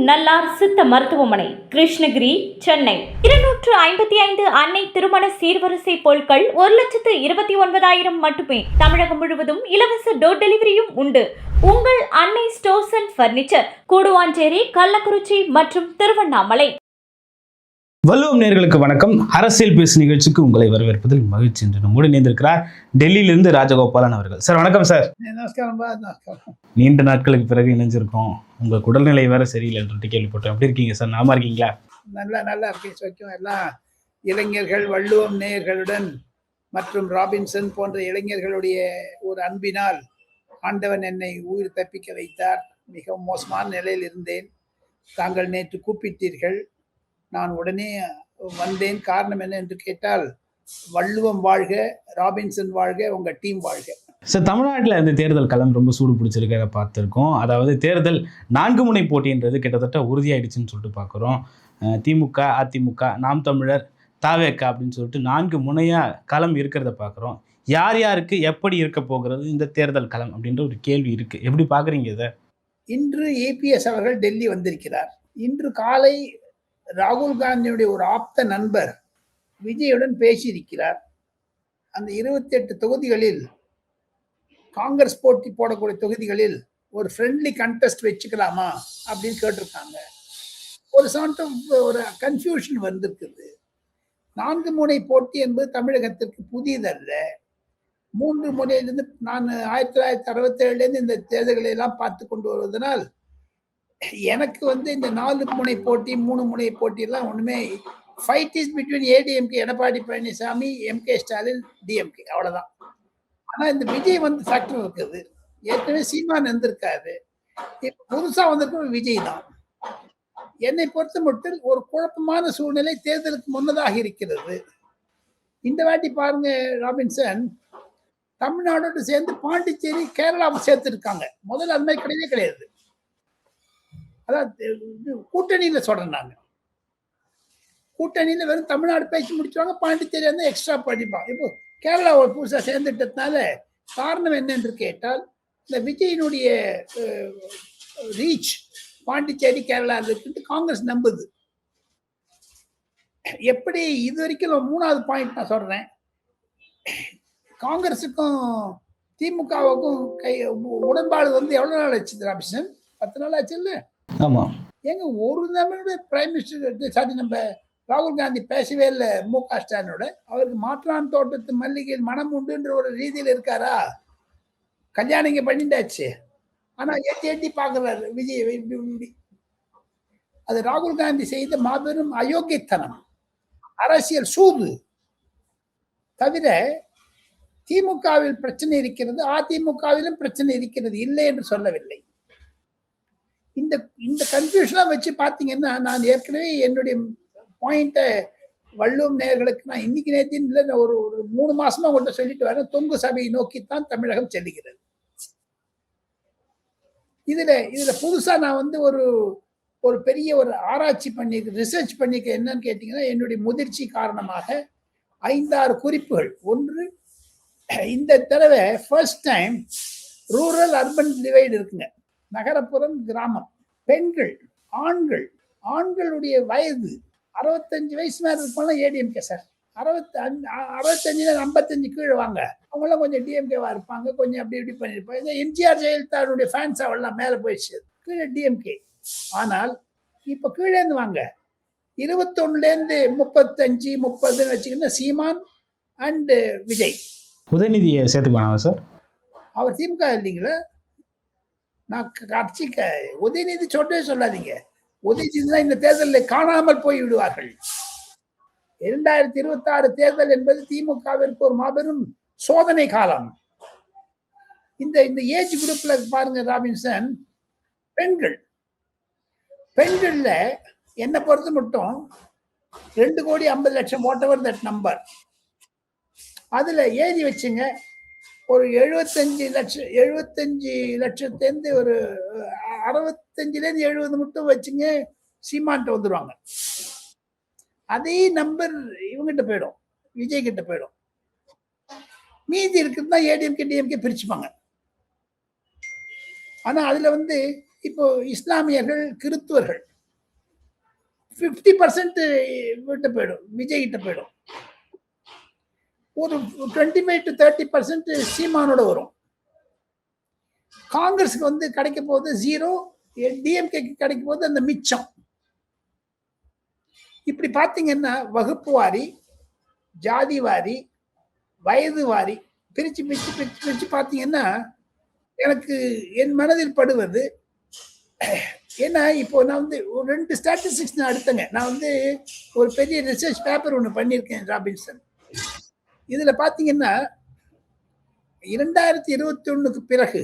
நல்லார் சித்த மருத்துவமனை, கிருஷ்ணகிரி, சென்னை. 255 அன்னை திருமண சீர்வரிசை பொருட்கள் 1,29,000 மட்டுமே. தமிழகம் முழுவதும் இலவச டோர் டெலிவரியும் உண்டு. உங்கள் Annai stores and furniture, Guduvanchery, Kallakurichi மற்றும் திருவண்ணாமலை. வள்ளுவம் நேயர்களுக்கு வணக்கம். அரசியல் பேசு நிகழ்ச்சிக்கு உங்களை வரவேற்பதில் மகிழ்ச்சி. என்று நம்மோடு இணைந்திருக்கிறார் டெல்லியிலிருந்து ராஜகோபாலன் அவர்கள். சார் வணக்கம் சார். நமஸ்காரம். நீண்ட நாட்களுக்கு பிறகு இணைஞ்சிருக்கோம். உங்க உடல்நிலை வேற சரியில்லைன்னு கேள்விப்பட்டோம். எப்படி இருக்கீங்க சார்? நாம இருக்கீங்களா? நல்லா இருக்கேன். எல்லாம் இளைஞர்கள், வள்ளுவம் நேயர்களுடன் மற்றும் ராபின்சன் போன்ற இளைஞர்களுடைய ஒரு அன்பினால் ஆண்டவன் என்னை உயிர் தப்பிக்க வைத்தார். மிகவும் மோசமான நிலையில் இருந்தேன். தாங்கள் நேற்று கூப்பிட்டீர்கள், நான் உடனே வந்தேன். காரணம் என்ன என்று கேட்டால், வள்ளுவம் வாழ்க, ராபின்சன் வாழ்க, உங்க டீம் வாழ்க. சார், தமிழ்நாட்டில் இந்த தேர்தல் களம் ரொம்ப சூடு பிடிச்சிருக்கிறத பார்த்துருக்கோம். அதாவது தேர்தல் 4 முனை போட்டின்றது கிட்டத்தட்ட உறுதியாயிடுச்சுன்னு சொல்லிட்டு பார்க்குறோம். திமுக, அதிமுக, நாம் தமிழர், தாவேக அப்படின்னு சொல்லிட்டு 4 முனையாக களம் இருக்கிறத பார்க்குறோம். யார் யாருக்கு எப்படி இருக்க போகிறது இந்த தேர்தல் களம் அப்படின்ற ஒரு கேள்வி இருக்குது. எப்படி பார்க்குறீங்க இதை? இன்று ஏபிஎஸ் அவர்கள் டெல்லி வந்திருக்கிறார். இன்று காலை ராகுல் காந்தியுடைய ஒரு ஆப்த நண்பர் விஜயுடன் பேசியிருக்கிறார். அந்த 28 தொகுதிகளில், காங்கிரஸ் போட்டி போடக்கூடிய தொகுதிகளில் ஒரு ஃப்ரெண்ட்லி கண்டெஸ்ட் வச்சுக்கலாமா அப்படின்னு கேட்டிருக்காங்க. ஒரு கன்ஃபியூஷன் வந்திருக்குது. 4 முனை போட்டி என்பது தமிழகத்திற்கு புதியதல்ல. 3 முனையிலிருந்து நான் 1967 இந்த தேர்தல்களை எல்லாம் பார்த்து கொண்டு வருவதனால் எனக்கு இந்த 4 முனை போட்டி, 3 முனை போட்டி எல்லாம் ஒண்ணுமே. Fight is between ADMK, Edappadi Palaniswami, MK Stalin, DMK, அவ்வளவுதான். ஆனா இந்த விஜய் ஃபேக்டர் இருக்குது. ஏற்கனவே சீமான் இருந்திருக்காரு, இப்ப புதுசா வந்திருக்கிற விஜய் தான். என்னை பொறுத்த மட்டும் ஒரு குழப்பமான சூழ்நிலை தேர்தலுக்கு முன்னதாக இருக்கிறது. இந்த வாட்டி பாருங்க ராபின்சன், தமிழ்நாடோடு சேர்ந்து பாண்டிச்சேரி, கேரளாவை சேர்த்துருக்காங்க. முதல்ல அந்த மாதிரி கிடையவே கிடையாது. கூட்டணியில சொல்றேன் நான். கூட்டணியில வெறும் தமிழ்நாடு பேசி முடிச்சுவாங்க, பாண்டிச்சேரி வந்து எக்ஸ்ட்ரா படிப்பாங்க. இப்போ கேரளா ஒரு புதுசா சேர்ந்துட்டதுனால காரணம் என்ன என்று கேட்டால், இந்த விஜயினுடைய ரீச் பாண்டிச்சேரி, கேரளா இருக்கு காங்கிரஸ் நம்புது. எப்படி இது வரைக்கும் 3வது பாயிண்ட் நான் சொல்றேன். காங்கிரஸுக்கும் திமுகவுக்கும் உடன்பாடு எவ்வளவு நாள் ஆச்சு ராபின்சன்? 10 நாள் ஆச்சு இல்ல? ஆமா. எங்க ஒரு தமிழோட பிரைம் மினிஸ்டர் சாரி நம்ம ராகுல் காந்தி பேசவே இல்லை மு.க. ஸ்டாலினோட. அவருக்கு மாற்றான் தோட்டத்து மல்லிகையில் மனம் உண்டுன்ற ஒரு ரீதியில் இருக்காரா? கல்யாணம் இங்க பண்ணிட்டாச்சு, ஆனா எட்டி பாக்குறாரு விஜய். அது ராகுல் காந்தி செய்த மாபெரும் அயோக்கியத்தனம், அரசியல் சூது. தவிர திமுகவில் பிரச்சனை இருக்கிறது, அதிமுகவிலும் பிரச்சனை இருக்கிறது, இல்லை என்று சொல்லவில்லை. இந்த கன்ஃபியூஷனா வச்சு பாத்தீங்கன்னா, நான் ஏற்கனவே என்னுடைய பாயிண்ட வள்ளுவம் நேயர்களுக்கு நான் இன்னைக்கு நேரத்தின் இல்லை, ஒரு 3 மாசமா உங்கள்கிட்ட சொல்லிட்டு வரேன். தொங்கு சபையை நோக்கித்தான் தமிழகம் செல்லுகிறது. இதுல புதுசா நான் ஒரு பெரிய ஒரு ஆராய்ச்சி ரிசர்ச் பண்ணிக்க. என்னன்னு கேட்டீங்கன்னா, என்னுடைய முதிர்ச்சி காரணமாக 5-6 குறிப்புகள். ஒன்று, இந்த தடவை first time rural urban divide இருக்குங்க. நகரப்புறம், கிராமம். பெண்கள், ஆண்களுடைய வயது 65 வயசு மேல இருப்பாங்க ஏடிஎம்கே சார். 65 55 கீழே வாங்க, அவங்களாம் கொஞ்சம் டிஎம்கேவா இருப்பாங்க, கொஞ்சம் அப்படி இப்படி பண்ணிருப்பாங்க. எம்ஜிஆர் ஜெயலலிதாவுடைய ஃபேன்ஸ் அவெல்லாம் மேல போயிடுச்சு, கீழே டிஎம்கே. ஆனால் இப்ப கீழே இருந்து வாங்க, 21 35 30 வச்சுக்கிட்டா சீமான் அண்ட் விஜய். உதயநிதியை சேர்த்துக்குவாங்க சார். அவர் திமுக இல்லைங்களா? நான் கட்சிக்க உதயநிதி சொல்லாதீங்க. உதயநிதி தான் இந்த தேர்தலில் காணாமல் போய் விடுவார்கள். 2026 தேர்தல் என்பது திமுகவிற்கு ஒரு மாபெரும் சோதனை காலம். இந்த ஏஜ் குரூப்ல பாருங்க ராபின்சன், பெண்கள்ல என்ன பொறுத்த மட்டும் 2,50,00,000 வாட் எவர் தட் நம்பர், அதுல ஏறி வச்சுங்க ஒரு 75 லட்சத்திலிருந்து ஒரு 65 70 மட்டும் வச்சுங்க, சீமான்ட்ட வந்துருவாங்க. அதே நம்பர் இவங்கிட்ட போயிடும், விஜய் கிட்ட போயிடும். மீதி இருக்குதுன்னா ஏடிஎம்கே டிஎம்கே பிரிச்சுப்பாங்க. ஆனா அதுல இப்போ இஸ்லாமியர்கள், கிறித்துவர்கள் 50% விட்டு போயிடும், விஜய் கிட்ட போயிடும். ஒரு 25 to 30% சீமானோட வரும். காங்கிரஸுக்கு வந்து கிடைக்க போது 0, டிஎம்கேக்கு கிடைக்க போது அந்த மிச்சம். இப்படி பார்த்தீங்கன்னா வகுப்பு வாரி, ஜாதி வாரி, வயது வாரி பிரிச்சு பிரிச்சு பிரிச்சு பிரிச்சு பார்த்தீங்கன்னா எனக்கு என் மனதில் படுவது, ஏன்னா இப்போ நான் வந்து ஒரு 2 ஸ்டாட்டிஸ்டிக்ஸ் நான் எடுத்தேங்க. நான் வந்து ஒரு பெரிய ரிசர்ச் பேப்பர் ஒன்று பண்ணியிருக்கேன் ராபின்சன். இதுல பார்த்தீங்கன்னா 2021க்கு பிறகு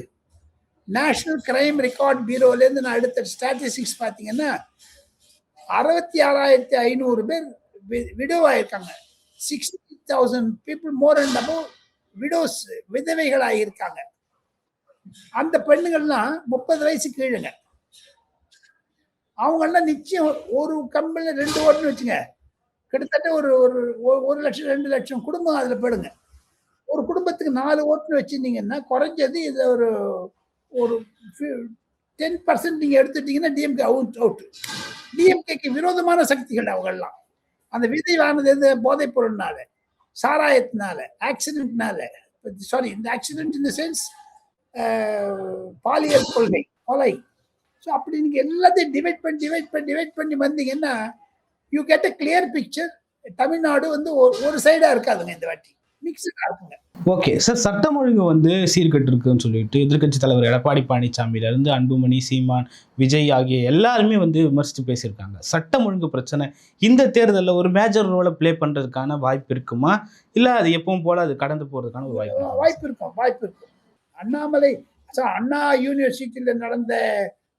நேஷனல் கிரைம் ரெக்கார்ட் பியூரோலேருந்து நான் எடுத்த ஸ்டாட்டிஸ்டிக்ஸ் பார்த்தீங்கன்னா 66,500 பேர் விடோவாயிருக்காங்க. 60,000 people more and above widows, விதவைகளாக இருக்காங்க. அந்த பெண்ணுகள்லாம் 30 வயசு கீழுங்க. அவங்கெல்லாம் நிச்சயம் ஒரு கம்பெனியில் 2 ஓட்டுன்னு வச்சுங்க, கிட்டத்தட்ட ஒரு 1 லட்சம் 2 லட்சம் குடும்பம் அதில் போயிடுங்க. ஒரு குடும்பத்துக்கு 4 ஓட்டுன்னு வச்சுருந்தீங்கன்னா குறைஞ்சது இதை ஒரு 10% நீங்கள் எடுத்துட்டீங்கன்னா டிஎம்கே அவுட். டிஎம்கேக்கு விரோதமான சக்திகள் அவங்கெல்லாம். அந்த விதைவானது எது? போதைப் பொருள்னால, சாராயத்தினால, ஆக்சிடென்ட்னால, சாரி இந்த ஆக்சிடென்ட் இன் த சென்ஸ் பாலியல் கொள்கை, கொலை. ஸோ அப்படி நீங்கள் எல்லாத்தையும் டிவைட் பண்ணி வந்தீங்கன்னா you get a clear picture. Tamil Nadu வந்து ஒரு சைடாக இருக்காதுங்க, இந்த வாட்டி மிக்சடாக இருக்குங்க. ஓகே சார், சட்டம் ஒழுங்கு வந்து சீர்கெட்டு இருக்குன்னு சொல்லிட்டு எதிர்க்கட்சி தலைவர் எடப்பாடி பழனிசாமியில இருந்து அன்புமணி, சீமான், விஜய் ஆகிய எல்லாருமே வந்து விமர்சித்து பேசியிருக்காங்க. சட்டம் ஒழுங்கு பிரச்சனை இந்த தேர்தலில் ஒரு மேஜர் ரோலை பிளே பண்றதுக்கான வாய்ப்பு இருக்குமா, இல்லை அது எப்பவும் போல அது கடந்து போறதுக்கான ஒரு வாய்ப்பு இருக்கும். அண்ணாமலை அண்ணா யூனிவர்சிட்டியில் நடந்த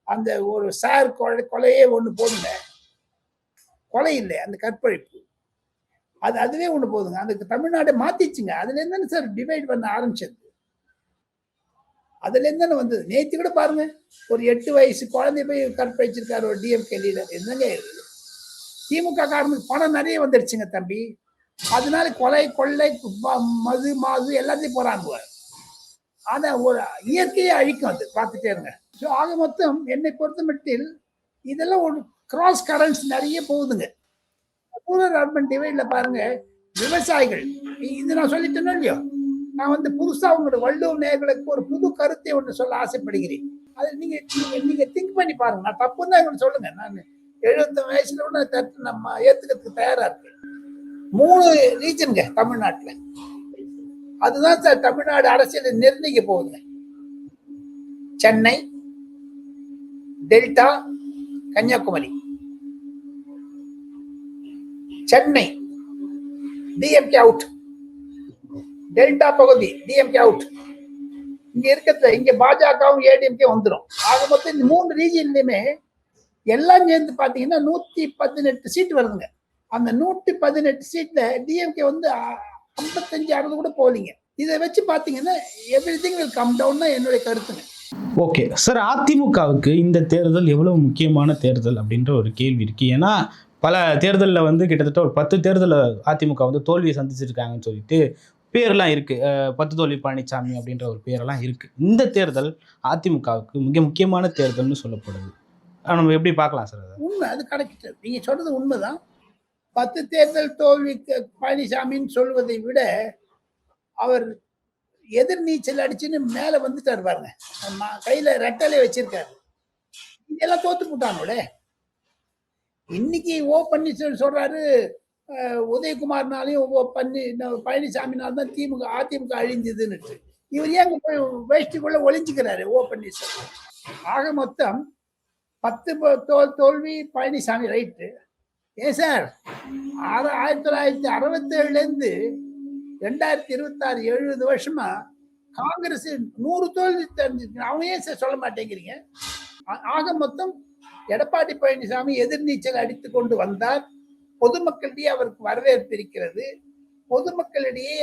அந்த ஒரு சார் கொலையே ஒன்று போதுங்க. கொலை இல்லை, அந்த கற்பழிப்பு, அதுவே ஒன்று போதுங்க. அதுக்கு தமிழ்நாடு மாத்திச்சுங்க. அதுல இருந்து சார் டிவைட் பண்ண ஆரம்பிச்சது. அதுல இருந்து வந்தது. நேற்று கூட பாருங்க, ஒரு 8 வயசு குழந்தை போய் கற்பழிச்சிருக்காரு ஒரு டிஎம்கே லீடர். என்னங்க இருக்குது? திமுக காரனுக்கு பணம் நிறைய வந்துருச்சுங்க தம்பி. அதனால கொலை, கொள்ளை, மது, மாசு எல்லாத்தையும் போறாங்க. ஆனா ஒரு இயற்கையை அழிக்கும், அது பார்த்துட்டே இருங்க. ஸோ ஆக மொத்தம் என்னை பொறுத்த மட்டில் இதெல்லாம் ஒரு கிராஸ் கரண்ட்ஸ் நிறைய போகுதுங்க. ரூரல் அர்பன் டிவைட்ல பாருங்க, விவசாயிகள், இது நான் சொல்லிட்டேனோ இல்லையோ, நான் வந்து புதுசா உங்களோட வள்ளுவர் நேயர்களுக்கு ஒரு புது கருத்தை ஒன்று சொல்ல ஆசைப்படுகிறேன். அது நீங்க திங்க் பண்ணி பாருங்க. நான் தப்புன்னு தான் இவங்க சொல்லுங்க. நான் 70 வயசுல கூட நம்ம ஏத்துக்கிறதுக்கு தயாரா இருக்கு. 3 ரீஜனுங்க தமிழ்நாட்டுல. அதுதான் சார் தமிழ்நாடு அரசியலை நிர்ணயிக்க போகுதுங்க. Chennai, delta, Kanyakumari. Chennai DMK out, delta பகுதி டிஎம்கே அவுட். இங்க இருக்கிறது இங்க பாஜகவும் ஏடிஎம்கே வந்துடும். ஆக மொத்தம் இந்த 3 ரீஜன்லயுமே எல்லாம் சேர்ந்து பாத்தீங்கன்னா 118 சீட் வருதுங்க. அந்த 118 சீட்ல டிஎம்கே வந்து 55-60 கூட போலீங்க. இதை வச்சு பாத்தீங்கன்னா எவ்ரிதிங் வில் கம் டவுன் தான் என்னுடைய கருத்துங்க. ஓகே சார், அதிமுகவுக்கு இந்த தேர்தல் எவ்வளவு முக்கியமான தேர்தல் அப்படின்ற ஒரு கேள்வி இருக்கு. ஏன்னா பல தேர்தலில் வந்து கிட்டத்தட்ட ஒரு 10 தேர்தலில் அதிமுக வந்து தோல்வியை சந்திச்சிருக்காங்கன்னு சொல்லிட்டு பேர்லாம் இருக்கு. 10 தோல்வி பழனிசாமி அப்படின்ற ஒரு பேரெல்லாம் இருக்கு. இந்த தேர்தல் அதிமுகவுக்கு மிக முக்கியமான தேர்தல்னு சொல்லப்படுது. நம்ம எப்படி பார்க்கலாம் சார்? உண்மை, அது கரெக்ட். நீங்க சொல்றது உண்மைதான். 10 தேர்தல் தோல்வி பழனிசாமின்னு சொல்வதை விட அவர் எதிர்நீச்சல் அடிச்சுன்னு மேல வந்துட்டாரு பாருங்க. கையில ரெட்டலை வச்சிருக்காரு. இதெல்லாம் தோத்து போட்டானோட. இன்னைக்கு பன்னீர்செல்வம் சொல்றாரு உதயகுமார்னாலையும் பழனிசாமினாலும் தான் அதிமுக அழிஞ்சதுன்னு. இவர் ஏங்க போய் வேஷ்டிக்குள்ள ஒளிஞ்சுக்கிறாரு பன்னீர்செல்வம். ஆக மொத்தம் 10 தோல்வி பழனிசாமி ரைட்டு. ஏன் சார், 1967 2026 70 வருஷமா காங்கிரஸ் 100 தோல்வி தெரிஞ்சிருக்கு. அவங்க ஏன் சார் சொல்ல மாட்டேங்கிறீங்க? ஆக மொத்தம் எடப்பாடி பழனிசாமி எதிர்நீச்சல் அடித்து கொண்டு வந்தார். பொதுமக்களிடையே அவருக்கு வரவேற்பு இருக்கிறது. பொதுமக்களிடையே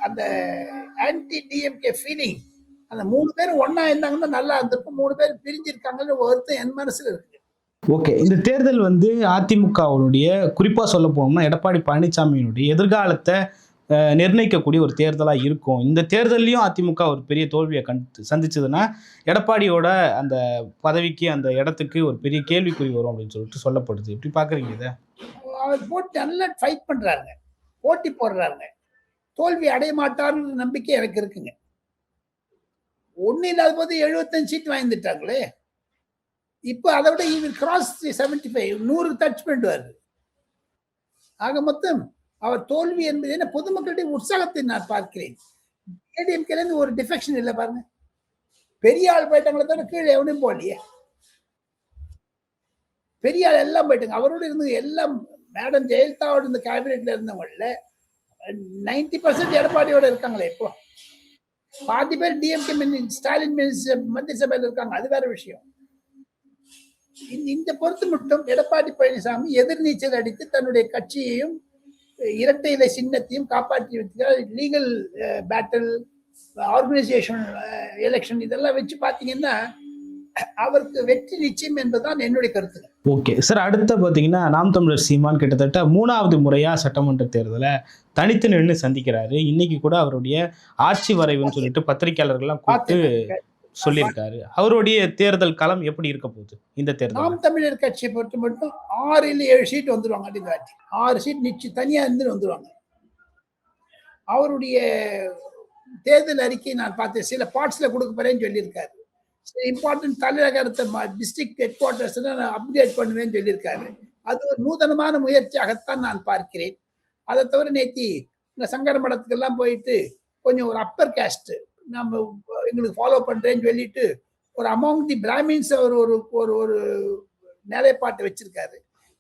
அந்த ஆன்டி டிஎம்கே ஃபீலிங், அந்த 3 பேரும் ஒன்னா இருந்தாங்கன்னா நல்லா இருந்திருக்கும். 3 பேர் பிரிஞ்சிருக்காங்கன்னு ஒருத்தர் என் மனசுல இருக்கு. ஓகே, இந்த தேர்தல் வந்து அதிமுகவுடைய குறிப்பா சொல்ல போனோம்னா எடப்பாடி பழனிசாமியினுடைய எதிர்காலத்தை நிர்ணயிக்கக்கூடிய ஒரு தேர்தலாக இருக்கும். இந்த தேர்தலையும் அதிமுக ஒரு பெரிய தோல்வியை சந்திச்சதுன்னா எடப்பாடியோட அந்த பதவிக்கு அந்த இடத்துக்கு ஒரு பெரிய கேள்விக்குறி வரும் அப்படின்னு சொல்லிட்டு சொல்லப்படுது. எப்படி பார்க்குறீங்க இதை? அவர் போட்டு நல்லா ஃபைட் பண்றாங்க, போட்டி போடுறாங்க. தோல்வி அடைய மாட்டார்ன்ற நம்பிக்கை எனக்கு இருக்குங்க. ஒண்ணு இல்லாத போது 75 சீட் வாங்கிட்டாங்களே. இப்போ அதை விட கிராஸ் 75 100 டச் பண்ணுவார். ஆக மொத்தம் அவர் தோல்வி என்பது என்ன, பொதுமக்களுடைய உற்சாகத்தை நான் பார்க்கிறேன். ஏடிஎம்கேல இருந்து ஒரு டிஃபெக்ஷன் இல்லை பாருங்க. பெரிய ஆள் போயிட்டாங்களே தவிர கீழே எவனையும் போகலையே. பெரிய ஆள் எல்லாம் போயிட்டாங்க. அவரோட இருந்து எல்லாம் மேடம் ஜெயலலிதாவோட இந்த கேபினெட்ல இருந்தவங்கள 90% எடப்பாடியோட இருக்காங்களே. இப்போ பாதி பேர் டிஎம்கே ஸ்டாலின் மந்திரி சபையில் இருக்காங்க. அது வேற விஷயம். இந்த பொறுத்து மட்டும் எடப்பாடி பழனிசாமி எதிர்நீச்சல் அடித்து தன்னுடைய கட்சியையும் இரட்டை இலை சின்னத்தையும் காப்பாற்றி வைக்கிறார். லீகல் பேட்டில், ஆர்கனைசேஷன், எலெக்ஷன் இதெல்லாம் வச்சு பார்த்தீங்கன்னா அவருக்கு வெற்றி நிச்சயம் என்பதுதான் என்னுடைய கருத்து. ஓகே சார், அடுத்த பார்த்தீங்கன்னா நாம் தமிழர் சீமான் கிட்டத்தட்ட 3வது முறையா சட்டமன்ற தேர்தலை தனித்து நின்று சந்திக்கிறாரு. இன்னைக்கு கூட அவருடைய ஆட்சி வரைவுன்னு சொல்லிட்டு பத்திரிகையாளர்கள்லாம் கூப்பிட்டு சொல்லியிருக்காரு. அவருடைய தேர்தல் களம் எப்படி இருக்க போகுது இந்த தேர்தல்? நாம் தமிழர் கட்சியை பொறுத்த மட்டும் 6 இல்ல 7 சீட் வந்துருவாங்க. 6 சீட் நிச்சயம் தனியா இருந்து வந்துருவாங்க. அவருடைய தேர்தல் அறிக்கை நான் பார்த்தேன். சில பார்ட்ஸ்ல கொடுக்க போறேன்னு சொல்லியிருக்காரு. இம்பார்ட்டன்ட் தலைநகரத்தை டிஸ்ட்ரிக்ட் ஹெட் குவார்டர்ஸ் அப்கிரேட் பண்ணுவேன்னு சொல்லியிருக்காரு. அது ஒரு நூதனமான முயற்சியாகத்தான் நான் பார்க்கிறேன். அதை தவிர நேத்தி இந்த சங்கர மடத்துக்கெல்லாம் போயிட்டு கொஞ்சம் ஒரு அப்பர் காஸ்ட் நம்ம எங்களுக்கு ஃபாலோ பண்றேன்னு சொல்லிட்டு ஒரு அமாங் தி பிராமின்ஸ் அவர் ஒரு ஒரு ஒரு நிலைப்பாட்டை வச்சிருக்காரு.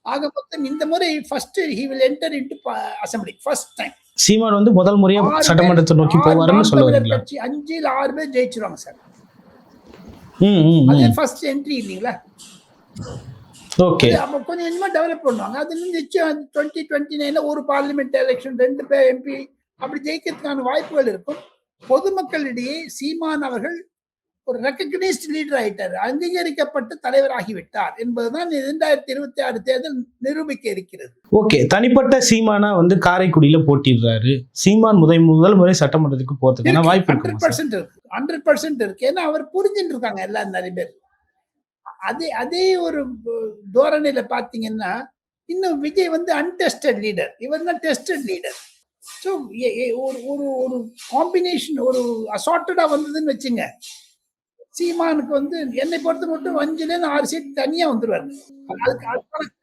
ஆக மொத்தம் இந்த முறை first he will enter into assembly first time. Seeman வந்து முதல் முறையா சட்டமன்றத்தை நோக்கி போவாருன்னு சொல்லுவாங்க. 5 இல்ல 6 பேர் ஜெயிச்சிருவாங்க சார். அதே ஃபர்ஸ்ட் என்ட்ரி இல்லீங்களா? ஓகே, அப்ப கொஞ்சம் கொஞ்சமா டெவலப் பண்ணுவாங்க. அது நிச்சயம் 2029 ஒரு பார்லிமெண்ட் எலெக்ஷன் 2 பேர் எம்பி அப்படி ஜெயிக்கிறதுக்கான வாய்ப்புகள் இருக்கும். பொதுமக்களிடையே சீமான் அவர்கள் ஒரு ரெகக்னைஸ்ட் லீடர் ஆயிட்டார், அங்கீகரிக்கப்பட்ட தலைவராகிவிட்டார் என்பதுதான் 2026 தேர்தல் நிரூபிக்க இருக்கிறது. ஓகே, தனிப்பட்ட சீமானா வந்து காரைக்குடியில போட்டிடுறாரு. சீமான் முதல் முறை சட்டமன்றத்துக்கு போறதுக்கான வாய்ப்பு 100% இருக்கு. ஏன்னா அவர் புரிஞ்சுட்டு இருக்காங்க எல்லாரும், நிறைய பேர். அதே ஒரு தோரணையில பாத்தீங்கன்னா இன்னும் விஜய் வந்து அன்டெஸ்டட் லீடர், இவர் தான் டெஸ்டட் லீடர். ஸோ ஒரு ஒரு காம்பினேஷன் ஒரு அசார்ட்டடா வந்ததுன்னு வச்சுங்க. சீமானுக்கு வந்து என்னை பொறுத்த மட்டும் 5-6 சீட் தனியா வந்துருவாரு.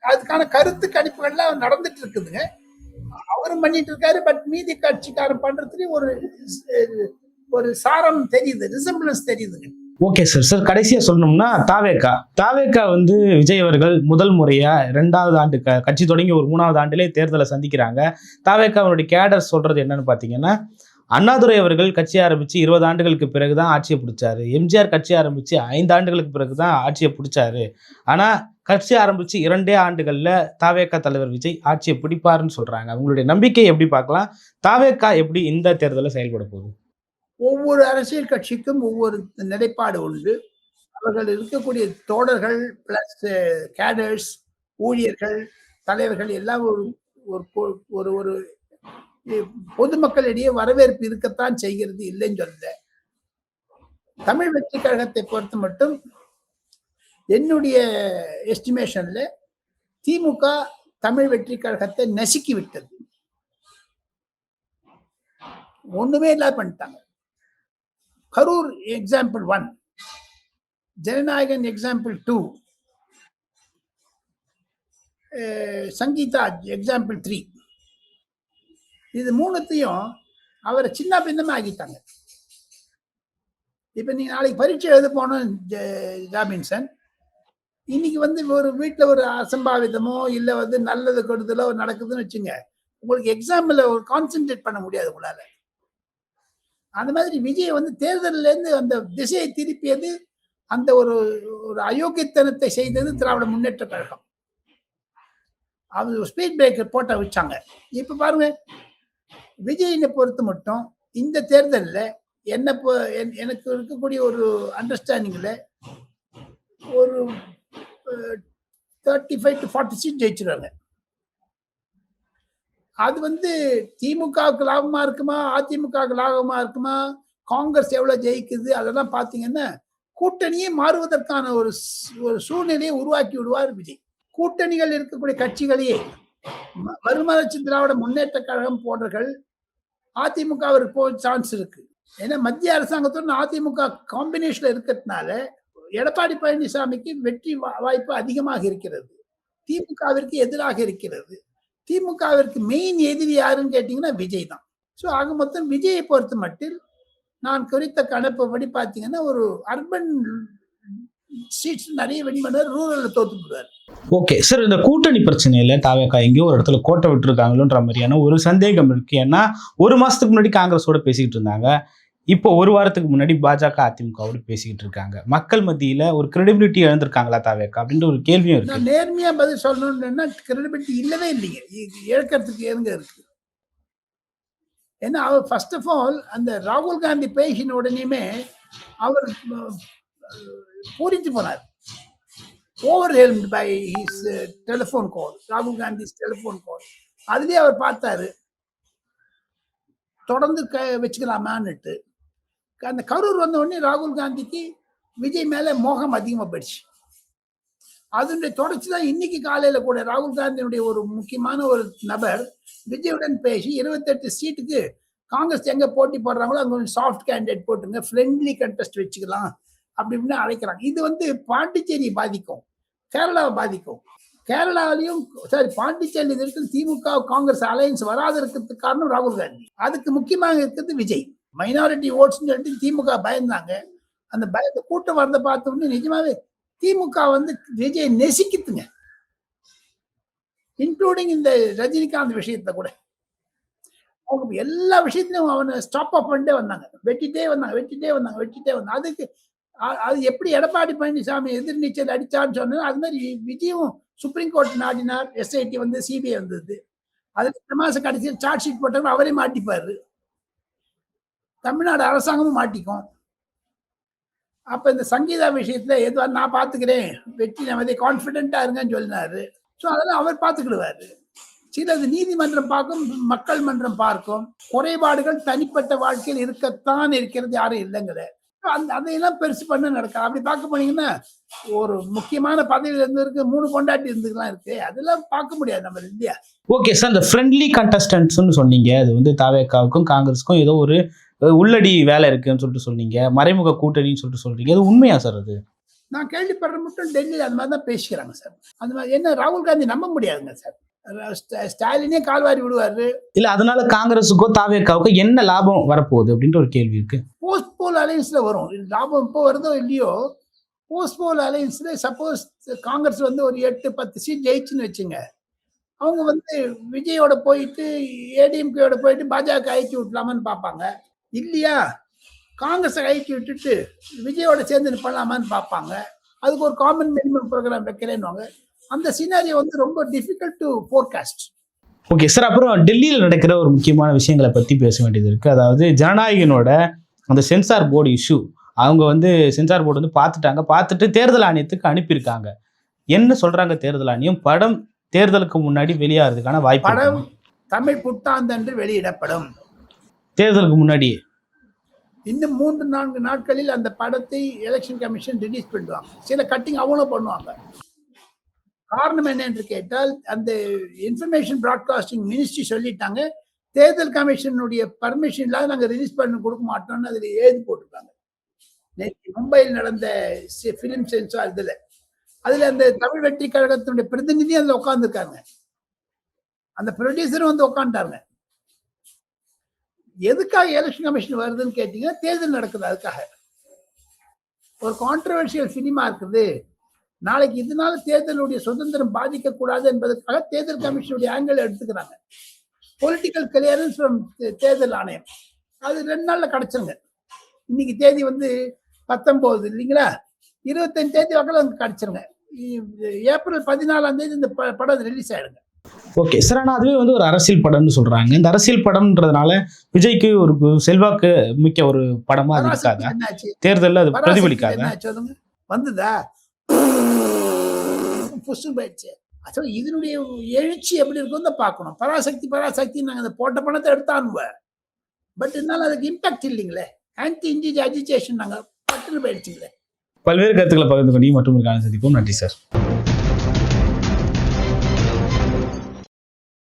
அதுக்கான கருத்து கணிப்புகள்லாம் நடந்துட்டு இருக்குதுங்க. அவரும் பண்ணிட்டு இருக்காரு. பட் மீதி கட்சிக்காரன் பண்றதுலயும் ஒரு சாரம் தெரியுது, ரிசம்பிளன்ஸ் தெரியுதுங்க. ஓகே சார், கடைசியா சொல்லணும்னா தாவேகா வந்து விஜய் அவர்கள் முதல் முறையா 2வது ஆண்டு கட்சி தொடங்கி ஒரு 3வது ஆண்டிலே தேர்தலை சந்திக்கிறாங்க. தாவேகாவுடைய கேடர் சொல்றது என்னன்னு பாத்தீங்கன்னா, அண்ணாதுரை அவர்கள் கட்சி ஆரம்பிச்சு 20 ஆண்டுகளுக்கு பிறகுதான் ஆட்சியை பிடிச்சாரு. எம்ஜிஆர் கட்சி ஆரம்பிச்சு 5 ஆண்டுகளுக்கு பிறகுதான் ஆட்சியை பிடிச்சாரு. ஆனா கட்சி ஆரம்பிச்சு 2 ஆண்டுகள்ல தாவேகா தலைவர் விஜய் ஆட்சியை பிடிப்பாருன்னு சொல்றாங்க. அவங்களுடைய நம்பிக்கை எப்படி பார்க்கலாம்? தாவேகா எப்படி இந்த தேர்தலில் செயல்பட போகுது? ஒவ்வொரு அரசியல் கட்சிக்கும் ஒவ்வொரு நிலைப்பாடு உண்டு. அவர்கள் இருக்கக்கூடிய தோழர்கள் பிளஸ் கேடர்ஸ், ஊழியர்கள், தலைவர்கள் எல்லாம் ஒரு ஒரு பொதுமக்களிடையே வரவேற்பு இருக்கத்தான் செய்கிறது, இல்லைன்னு சொல்ல. தமிழ் வெற்றி கழகத்தை பொறுத்த மட்டும் என்னுடைய எஸ்டிமேஷன்ல திமுக தமிழ் வெற்றி கழகத்தை நசுக்கி விட்டது. ஒண்ணுமே இல்லாத பண்ணிட்டாங்க. Karur example 1, Jana Nayagan example 2, Sangeetha example 3. இது 3த்தையும் அவரை சின்ன பின்னமா ஆகிட்டாங்க. இப்ப நீங்க நாளைக்கு பரீட்சை எழுத போனோம் ராபின்சன், இன்னைக்கு வந்து ஒரு வீட்டுல ஒரு அசம்பாவிதமோ இல்ல வந்து நல்லது கெடுதலோ நடக்குதுன்னு வச்சுங்க, உங்களுக்கு எக்ஸாம்ல ஒரு கான்சென்ட்ரேட் பண்ண முடியாது உங்களால. அந்த மாதிரி விஜய் வந்து தேர்தலில் இருந்து அந்த திசையை திருப்பியது, அந்த ஒரு ஒரு அயோக்கியத்தனத்தை செய்தது திராவிட முன்னேற்ற கழகம். அவர் ஸ்பீட் பிரேக்கர் போட்ட வச்சாங்க. இப்ப பாருங்க, விஜயினை பொறுத்த மட்டும் இந்த தேர்தலில் எனக்கு இருக்கக்கூடிய ஒரு அண்டர்ஸ்டாண்டிங்ல ஒரு 35 to 40 சீட் ஜெயிச்சிருவாங்க. அது வந்து திமுகவுக்கு லாபமா இருக்குமா, அதிமுகவுக்கு லாபமா இருக்குமா, காங்கிரஸ் எவ்வளவு ஜெயிக்குது அதெல்லாம் பார்த்தீங்கன்னா, கூட்டணியே மாறுவதற்கான ஒரு சூழ்நிலையை உருவாக்கி விடுவார் விஜய். கூட்டணிகள் இருக்கக்கூடிய கட்சிகளையே மறுமலர்ச்சி திராவிட முன்னேற்ற கழகம் போன்றவர்கள் அதிமுகவிற்கு போக சான்ஸ் இருக்கு. ஏன்னா மத்திய அரசாங்கத்துடன் அதிமுக காம்பினேஷன்ல இருக்கிறதுனால எடப்பாடி பழனிசாமிக்கு வெற்றி வாய்ப்பு அதிகமாக இருக்கிறது. திமுகவிற்கு எதிராக இருக்கிறது. திமுகவிற்கு மெயின் எதிரி யாருன்னு கேட்டீங்கன்னா விஜய் தான். ஸோ ஆக மொத்தம் விஜயை பொறுத்த மட்டில் நான் குறித்த கணக்குப்படி பார்த்தீங்கன்னா ஒரு அர்பன் சீட்ஸ் நிறைய வின் பண்ணுவார், ரூரல்ல தோத்து போடுவார். ஓகே சார், இந்த கூட்டணி பிரச்சனையில தாவேக்கா எங்கேயோ ஒரு இடத்துல கோட்டை விட்டுருக்காங்களோன்ற மாதிரியான ஒரு சந்தேகம் இருக்கு. ஏன்னா ஒரு மாசத்துக்கு முன்னாடி காங்கிரஸோட பேசிக்கிட்டு இருந்தாங்க, இப்போ ஒரு வாரத்துக்கு முன்னாடி பாஜக அதிமுகவோட பேசிக்கிட்டு இருக்காங்க. மக்கள் மத்தியில ஒரு கிரெடிபிலிட்டி இழந்திருக்காங்களா தாவேக்கா அப்படின்ற ஒரு கேள்வியும் இருக்கு. நான் நேர்மையா பதில் சொல்லணும்னா கிரெடிபிலிட்டி இல்லவே இல்லைங்க, இழக்கிறதுக்கு எங்க இருக்கு. ஏன்னா அவர் ஃபர்ஸ்ட் ஆஃப் ஆல் அந்த ராகுல் காந்தி பேசின உடனேயுமே அவர் பூரித்து போனார். overwhelmed by his telephone call, ராகுல் காந்தி's telephone call. அதுலயே அவர் பார்த்தாரு தொடர்ந்து வச்சுக்கலாமான்னுட்டு. அந்த கரூர் வந்த உடனே ராகுல் காந்திக்கு விஜய் மேல மோகம் அதிகமா போயிடுச்சு. அதனுடைய தொடர்ச்சி தான் இன்னைக்கு காலையில கூட ராகுல் காந்தியினுடைய ஒரு முக்கியமான ஒரு நபர் விஜயுடன் பேசி 28 சீட்டுக்கு காங்கிரஸ் எங்க போட்டி போடுறாங்களோ அங்க கொஞ்சம் சாஃப்ட் கேண்டிடேட் போட்டுங்க, ஃப்ரெண்ட்லி கண்டெஸ்ட் வச்சுக்கலாம் அப்படின்னு அழைக்கிறாங்க. இது வந்து பாண்டிச்சேரி பாதிக்கும், கேரளாவை பாதிக்கும். கேரளாவிலையும் சரி, பாண்டிச்சேரி இருக்கு திமுக காங்கிரஸ் அலையன்ஸ் வராத இருக்கிறதுக்கு காரணம் ராகுல் காந்தி. அதுக்கு முக்கியமாக இருக்கிறது விஜய். மைனாரிட்டி ஓட்ஸ் சொல்லிட்டு திமுக பயந்தாங்க. அந்த பயத்தை கூட்டம் வரத பார்த்தோம்னு நிஜமாவே திமுக வந்து விஜய் நெசிக்குதுங்க, இன்க்ளூடிங் இந்த ரஜினிகாந்த் விஷயத்த கூட. அவங்க எல்லா விஷயத்திலும் அவனை ஸ்டாப் அப் பண்ணிட்டே வந்தாங்க, வெட்டிட்டே வந்தாங்க. அதுக்கு அது எப்படி எடப்பாடி பழனிசாமி எதிர்நீச்சல் அடிச்சான்னு சொன்னா அது மாதிரி விஜயும் சுப்ரீம் கோர்ட் நாடினார், எஸ்ஐடி வந்து சிபிஐ வந்தது. அதுக்கு இந்த மாசம் கடைசியில் சார்ஜ் ஷீட் போட்டவங்க அவரே மாட்டிப்பாரு, தமிழ்நாடு அரசாங்கமும் மாட்டிக்கும். அப்ப இந்த சங்கீதா விஷயத்துல எதுவா நான் பாத்துக்கிறேன், வெற்றி நமதே கான்பிடென்டா இருங்கன்னு சொல்லினாரு. ஸோ அதெல்லாம் அவர் பார்த்துக்கிடுவாரு. சிலது நீதிமன்றம் பார்க்கும், மக்கள் மன்றம் பார்க்கும். குறைபாடுகள் தனிப்பட்ட வாழ்க்கையில் இருக்கத்தான் இருக்கிறது, யாரும் இல்லைங்கிற அதையெல்லாம் பெருசு பண்ண நடக்கும். அப்படி பார்க்க போனீங்கன்னா ஒரு முக்கியமான பதவியில இருக்கு 3 பொண்டாட்டி இருந்துக்கலாம் இருக்கு, அதெல்லாம் பார்க்க முடியாது நம்ம இல்லையா. ஓகே சார், இந்த ஃப்ரெண்ட்லி கண்டஸ்டன்ட்ஸ்னு சொன்னீங்க, அது வந்து தாவேக்காவுக்கும் காங்கிரஸுக்கும் ஏதோ ஒரு உள்ளடி வேலை இருக்குன்னு சொல்லிட்டு சொன்னீங்க, மறைமுக கூட்டணின்னு சொல்லிட்டு சொல்றீங்க, அது உண்மையா சார்? அது நான் கேள்விப்படுற மட்டும் டெல்லியில் அந்த மாதிரி தான் பேசிக்கிறாங்க சார். அந்த மாதிரி என்ன ராகுல் காந்தி நம்ப முடியாதுங்க சார். ஸ்டாலினே கால்வாரி விடுவாரு. இல்ல அதனால காங்கிரஸுக்கோ தாவேக்காவுக்கோ என்ன லாபம் வரப்போகுது அப்படின்ற ஒரு கேள்வி இருக்கு. போஸ்ட் போல் அலையன்ஸ்ல வரும் லாபம். இப்போ வருதோ இல்லையோ, போஸ்ட் போல் அலையன்ஸ்ல சப்போஸ் காங்கிரஸ் வந்து ஒரு 8-10 சீட் ஜெயிச்சுன்னு வச்சுங்க, அவங்க வந்து விஜயோட போயிட்டு ஏடிஎம்கேயோட போயிட்டு பாஜக அழிச்சு விட்டலாமான்னு பார்ப்பாங்க. இல்லையா காங்கிரஸை அழிச்சு விட்டுட்டு விஜயோட சேர்ந்து பண்ணலாமான்னு பார்ப்பாங்க. அதுக்கு ஒரு காமன் மினிமம் ப்ரோக்ராம் வைக்கிறேன்னு அந்த சினாரியோ வந்து ரொம்ப difficult to forecast. Okay sir, அப்புறம் டெல்லியில் நடக்கிற ஒரு முக்கியமான விஷயங்களை பற்றி பேச வேண்டியது இருக்குது. அதாவது ஜனநாயகனோட அந்த சென்சார் போர்டு இஷ்யூ, அவங்க வந்து சென்சார் போர்டு வந்து பார்த்துட்டு தேர்தல் ஆணையத்துக்கு அனுப்பியிருக்காங்க. என்ன சொல்கிறாங்க தேர்தல் ஆணையம்? படம் தேர்தலுக்கு முன்னாடி வெளியாகிறதுக்கான வாய்ப்பு. படம் தமிழ் புத்தாண்டன்று வெளியிடப்படும். தேர்தலுக்கு முன்னாடி இன்னும் 3-4 நாட்களில் அந்த படத்தை எலெக்ஷன் கமிஷன் ரிலீஸ் பண்ணுவாங்க. சில கட்டிங் அவங்களும் பண்ணுவாங்க. காரணம் என்னன்னு கேட்டால் அந்த இன்ஃபர்மேஷன் பிராட்காஸ்டிங் மினிஸ்ட்ரி சொல்லிட்டாங்க, தேர்தல் கமிஷனுடைய பர்மிஷன் இல்லாத நாங்கள் ரிலீஸ் பண்ண கொடுக்க மாட்டோம்னு அதில் எழுதி போட்டிருக்காங்க. மும்பையில் நடந்த ஃபிலிம் சென்சார் அதில் அந்த தமிழ் வெற்றி கழகத்தினுடைய பிரதிநிதி அதில் உட்காந்துருக்காங்க, அந்த ப்ரொடியூசரும் வந்து உட்காந்துட்டாங்க. எதுக்காக எலெக்ஷன் கமிஷன் வருதுன்னு கேட்டீங்கன்னா தேர்தல் நடக்குது, அதுக்காக. ஒரு கான்ட்ரவர்ஷியல் சினிமா இருக்குது, நாளைக்கு இதனால தேர்தலுடைய சுதந்திரம் பாதிக்கக்கூடாது என்பதற்காக தேர்தல் கமிஷனுடைய ஆங்கிள் எடுத்துக்கிறாங்க. பொலிட்டிக்கல் கிளியரன்ஸ் ஃப்ரம் தேர்தல் ஆணையம் அது 2 நாள்ல கிடைச்சிருங்க. இன்னைக்கு தேதி வந்து 19 இல்லைங்களா, 25 தேதி வகையில் அங்கே கிடைச்சிருங்க. ஏப்ரல் 14ஆம் தேதி இந்த படம் ரிலீஸ் ஆயிடுங்க. ஓகே சார், ஆனால் அதுவே வந்து ஒரு அரசியல் படம்னு சொல்றாங்க. இந்த அரசியல் படம்ன்றதுனால விஜய்க்கு ஒரு செல்வாக்கு மிக்க ஒரு படமா அது இருக்காதா? தேர்தலில் அது பிரதிபலிக்காதா? சொல்லுங்க, வந்துதா புஷு போயிடுச்சு. ஸோ இதனுடைய எழுச்சி எப்படி இருக்குன்னு தான் பார்க்கணும். பராசக்தி நாங்கள் அந்த போட்ட பணத்தை எடுத்தானுவேன். பட் இருந்தாலும் அதுக்கு இம்பாக்ட் இல்லைங்களே. ஆன்டி இண்டிஜ் அஜிடேஷன் நாங்கள் பட்டுன்னு போயிடுச்சுங்களே. பல்வேறு கருத்துக்களை பகிர்ந்து கொண்டீங்க. மற்றும் ஒரு காலம் சந்திப்போம். நன்றி சார்.